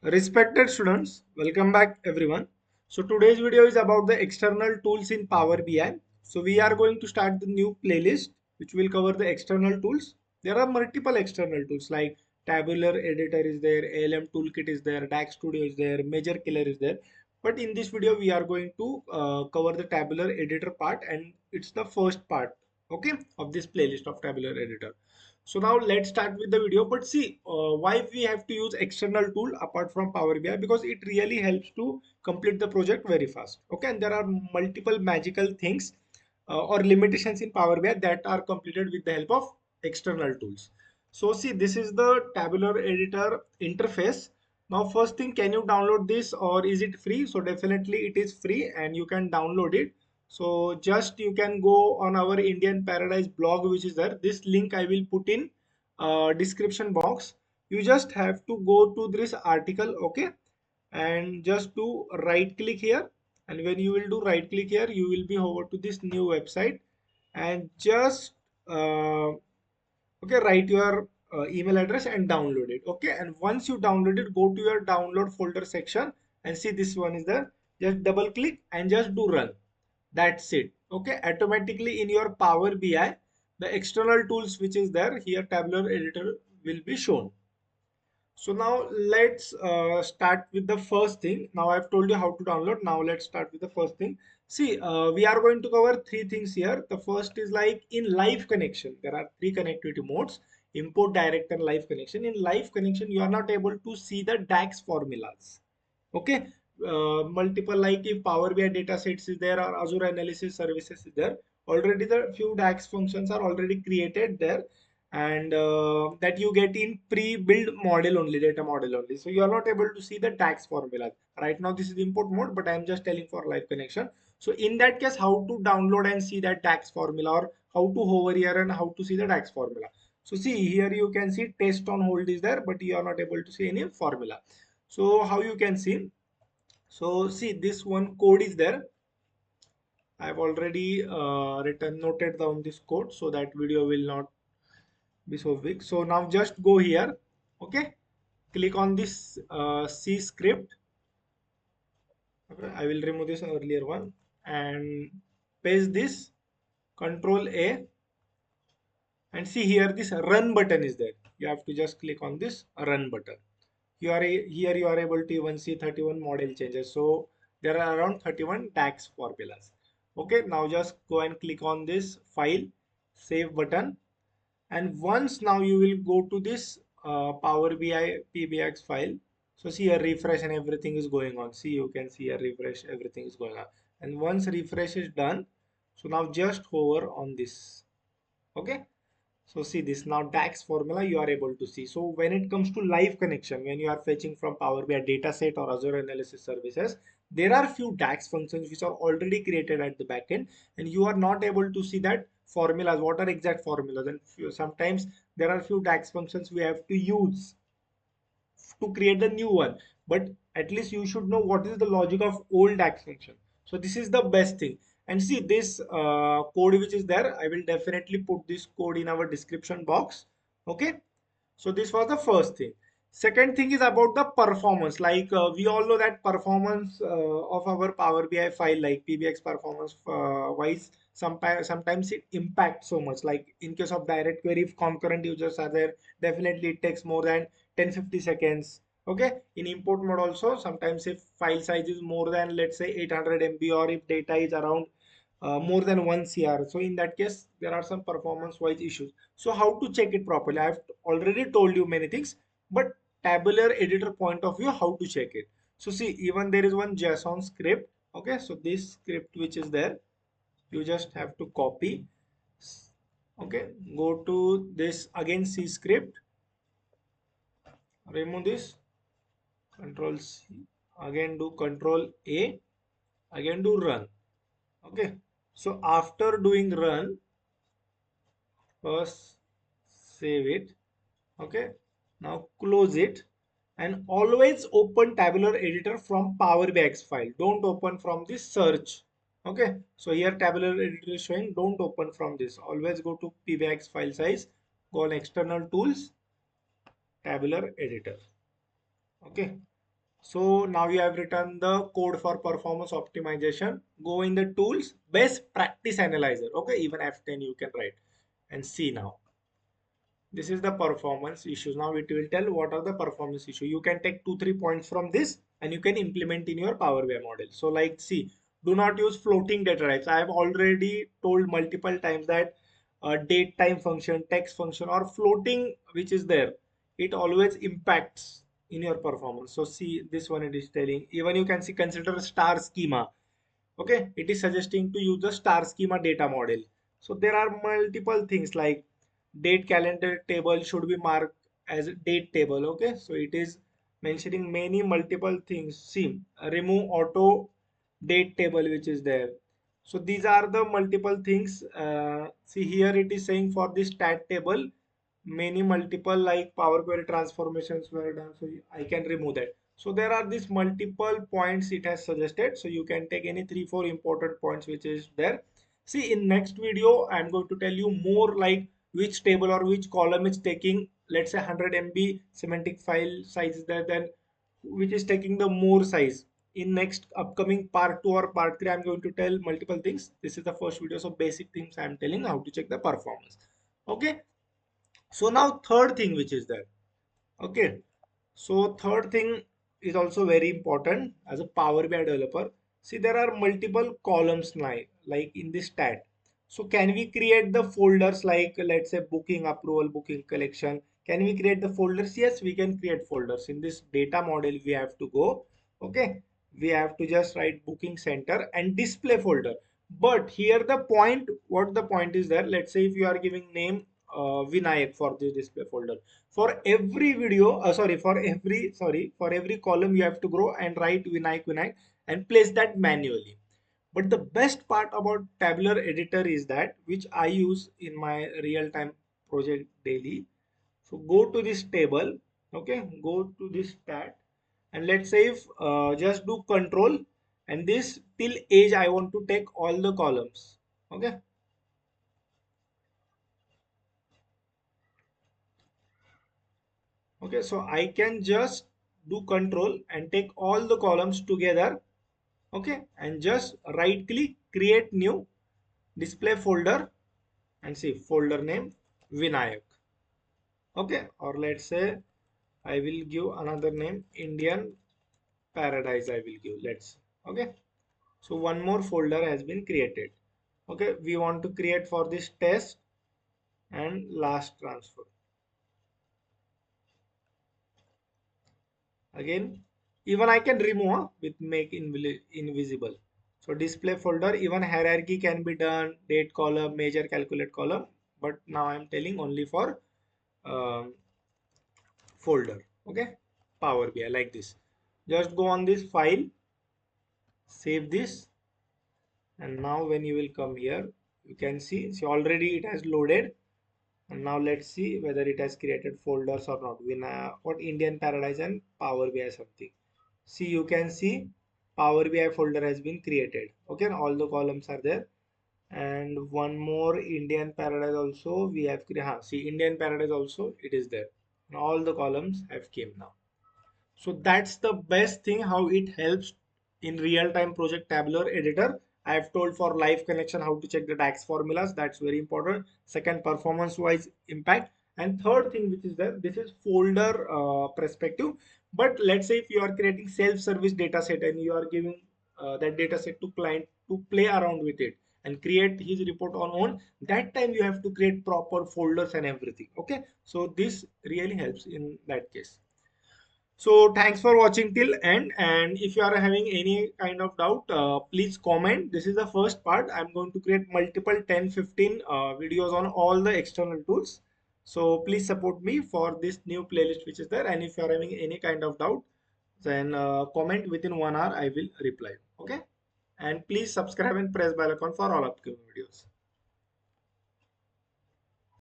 Respected students, welcome back everyone. So today's video is about the external tools in Power BI. So we are going to start the new playlist which will cover the external tools. There are multiple external tools like Tabular Editor is there, ALM Toolkit is there, DAX Studio is there, Major Killer is there. But in this video we are going to cover the Tabular Editor part, and it's the first part, okay, of this playlist of Tabular Editor. So now let's start with the video. But see, why we have to use external tool apart from Power BI? Because it really helps to complete the project very fast. Okay, and there are multiple magical things or limitations in Power BI that are completed with the help of external tools. So see, this is the Tabular Editor interface. Now, first thing, can you download this or is it free? So definitely it is free and you can download it. So just you can go on our Indian Paradise blog, which is there. This link I will put in description box. You just have to go to this article, okay, and just do right click here. And when you will do right click here, you will be over to this new website and just okay, write your email address and download it. Okay, and once you download it, go to your download folder section and see this one is there. Just double click and just do run. That's it. Okay, automatically in your Power BI, the external tools which is there here, Tabular Editor will be shown. So now let's start with the first thing. Now I've told you how to download. Now let's start with the first thing. See, we are going to cover three things here. The first is like in live connection. There are three connectivity modes: import, direct, and live connection. In live connection, you are not able to see the DAX formulas. Okay, multiple, like if Power BI data sets is there or Azure analysis services is there, already the few DAX functions are already created there, and that you get in pre-built model only, data model only. So you are not able to see the DAX formula. Right now this is import mode, but I am just telling for live connection. So in that case, how to download and see that DAX formula, or how to hover here and how to see the DAX formula. So see here, you can see test on hold is there, but you are not able to see any formula. So how you can see? So see, this one code is there. I've already written noted down this code so that video will not be so big. So now just go here. Okay, click on this C script. Okay, I will remove this earlier one and paste this. Control A, and see here this run button is there. You have to just click on this run button. Here you are able to even see 31 model changes. So there are around 31 tax formulas. Okay, now just go and click on this file save button, and once now you will go to this Power BI PBX file. So see here refresh and everything is going on. See, you can see here refresh, everything is going on. And once refresh is done, so now just hover on this. Okay, so see this now DAX formula you are able to see. So when it comes to live connection, when you are fetching from Power BI dataset or Azure analysis services, there are few DAX functions which are already created at the backend, and you are not able to see that formulas. What are exact formulas? And sometimes there are few DAX functions we have to use to create the new one, but at least you should know what is the logic of old DAX function. So this is the best thing. And see this code which is there, I will definitely put this code in our description box. Okay, so this was the first thing. Second thing is about the performance. Like we all know that performance of our Power BI file, like PBX performance wise, sometimes it impacts so much. Like in case of direct query, if concurrent users are there, definitely it takes more than 10-50 seconds. Okay, in import mode also, sometimes if file size is more than, let's say, 800 MB, or if data is around more than 1 CR. So in that case, there are some performance wise issues. So how to check it properly? I've already told you many things, but tabular editor point of view, how to check it? So see, even there is one JSON script. Okay, so this script which is there, you just have to copy. Okay, go to this again C script, remove this, Control C, again do Control A, again do run. Okay, so after doing run, first save it. Okay, now close it, and always open tabular editor from Power BI file. Don't open from this search. Okay, so here tabular editor is showing, don't open from this. Always go to PBX file size, go on external tools, tabular editor. Okay, So now you have written the code for performance optimization. Go in the tools, best practice analyzer. Okay, even F10 you can write and see now. This is the performance issues. Now it will tell what are the performance issue. You can take 2-3 points from this and you can implement in your Power BI model. So like see, do not use floating data types. I have already told multiple times that date time function, text function or floating which is there, it always impacts in your performance. So see this one it is telling, even you can see consider star schema. Okay, it is suggesting to use the star schema data model. So there are multiple things like date calendar table should be marked as a date table. Okay, so it is mentioning many multiple things. See, remove auto date table which is there. So these are the multiple things. See here it is saying for this stat table many multiple like Power Query transformations were done, so I can remove that. So there are these multiple points it has suggested, so you can take any 3-4 important points which is there. See in next video I'm going to tell you more like which table or which column is taking, let's say 100 MB semantic file size is there, then which is taking the more size. In next upcoming part 2 or part 3 I'm going to tell multiple things. This is the first video, so basic things I'm telling how to check the performance. Okay, so now third thing which is there. Okay, so third thing is also very important as a Power BI developer. See there are multiple columns now like in this stat. So can we create the folders like let's say booking approval, booking collection? Can we create the folders? Yes, we can create folders. In this data model we have to go. Okay, we have to just write booking center and display folder. But here the point, what the point is there? Let's say if you are giving name Vinayak for this display folder, for every video for every column you have to go and write Vinayak and place that manually. But the best part about Tabular Editor is that which I use in my real-time project daily. So go to this table, okay, go to this stat, and let's say if just do control and this till age I want to take all the columns. Okay, okay, so I can just do control and take all the columns together. Okay, and just right click, create new display folder, and see folder name Vinayak. Okay, or let's say I will give another name Indian Paradise. I will give, let's, okay. So one more folder has been created. Okay, we want to create for this test and last transfer. Again, even I can remove with make invisible. So display folder, even hierarchy can be done, date column, major calculate column, but now I'm telling only for um, folder. Okay, Power BI like this. Just go on this file, save this, and now when you will come here, you can see already it has loaded. And now let's see whether it has created folders or not. What Indian Paradise and Power BI something. See, you can see Power BI folder has been created. Okay, and all the columns are there. And one more Indian Paradise also we have created. See, Indian Paradise also it is there. And all the columns have came now. So that's the best thing how it helps in real-time project tabular editor. I have told for live connection how to check the DAX formulas. That's very important. Second, performance-wise impact. And third thing which is there, this is folder perspective. But let's say if you are creating self-service data set and you are giving that data set to client to play around with it and create his report on own, that time you have to create proper folders and everything. Okay, so this really helps in that case. So thanks for watching till end, and if you are having any kind of doubt, please comment. This is the first part. I'm going to create multiple 10-15 videos on all the external tools. So please support me for this new playlist which is there. And if you are having any kind of doubt, then comment within 1 hour. I will reply. Okay. And please subscribe and press bell icon for all upcoming videos.